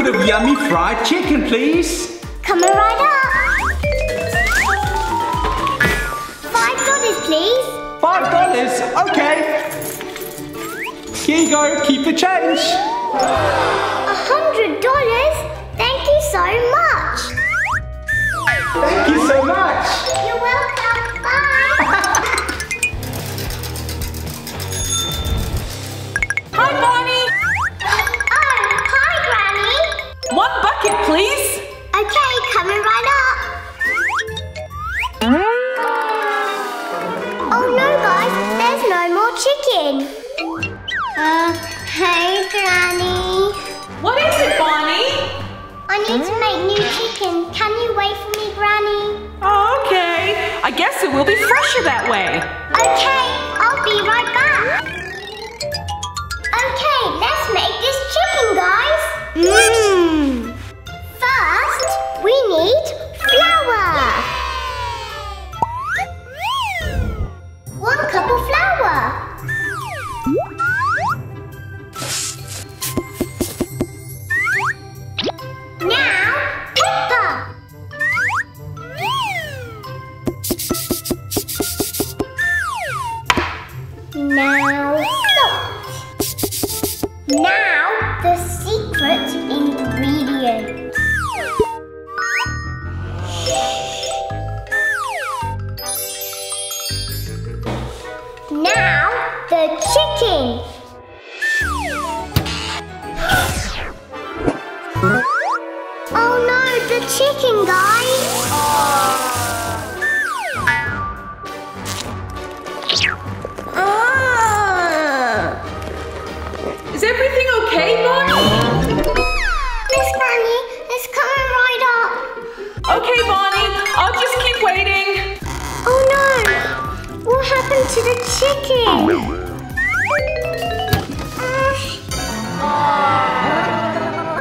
of yummy fried chicken, please. Coming right up. $5, please. $5? Okay. Here you go, keep the change. $100? Thank you so much. Thank you so much. You're welcome. Bye. Hi, Bonnie. Oh, hi, Granny. 1 bucket, please. Okay, coming right up. Oh no, guys, there's no more chicken. Hey, Granny. What is it, Bonnie? I need to make new chicken. Can you wait for me, Granny? Oh, okay. I guess it will be fresher that way. Okay, I'll be right back. Okay, let's make this chicken, guys. First, we need flour. 1 cup of flour. Now, pepper. Now, salt. Now, the secret ingredient. Now, the chicken. Oh no, the chicken, guys. Is everything okay, Bonnie? Miss Granny, it's coming right up. Okay, Bonnie. I'll just keep waiting. Oh no, what happened to the chicken?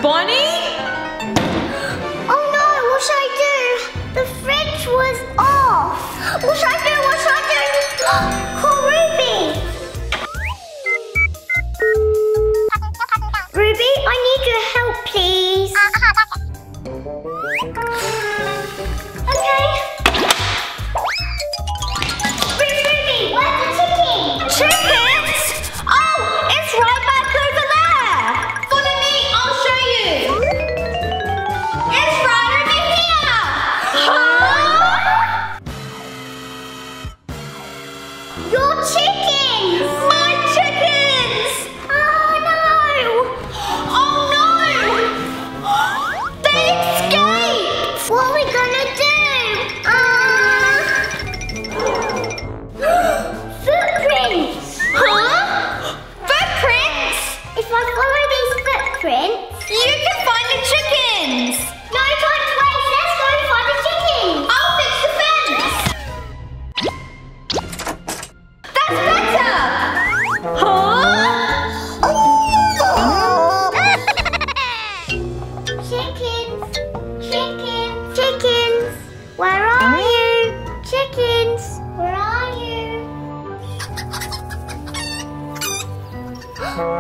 Bonnie? Oh no, what should I do? The fridge was off. What should I do? What should I do? Call Ruby. Ruby, I need your help, please. Okay. Ruby, where's the chicken? Chickens? Oh, it's right back over there. Follow me, I'll show you. It's right over here. Huh? Your chickens! My chickens! Oh no! Oh no! They escaped! What are we gonna do? Footprints! Huh? Footprints? If I follow these footprints... You can find the chickens! No time to waste! Let's go and find the chickens! I'll fix the fence! That's better! Huh? Chickens! Chickens! Chickens! Where are you? Chickens! Where are you?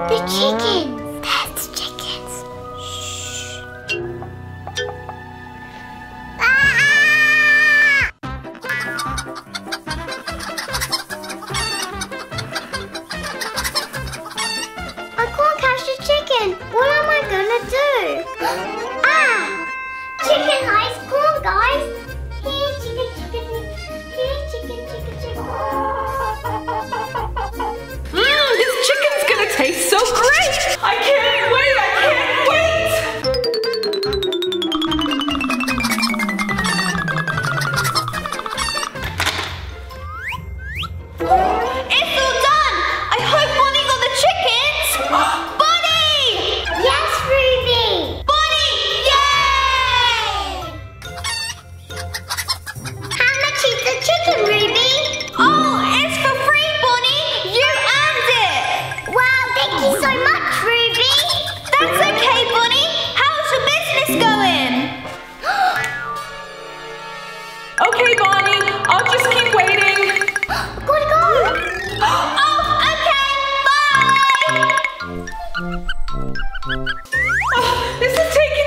The chickens! There's the chickens! Shh! Ah! I can't catch the chicken. What am I gonna do? Ah! Chicken eyes, come on, guys. Here, chicken, chicken. Here, chicken, chicken, chicken. This chicken's gonna taste so great! I can't wait! I can't wait! It's all done! I hope Bonnie got the chickens! Bonnie! Yes, Ruby. Bonnie! Yay! How much is the chicken, Ruby? Oh, it's for free, Bonnie! You earned it! Wow, thank you so much, Ruby. That's okay, Bonnie! How's your business going? Okay, Bonnie, I'll just keep waiting. Gotta go. Oh, okay, bye! Oh, this is taking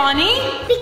Bonnie?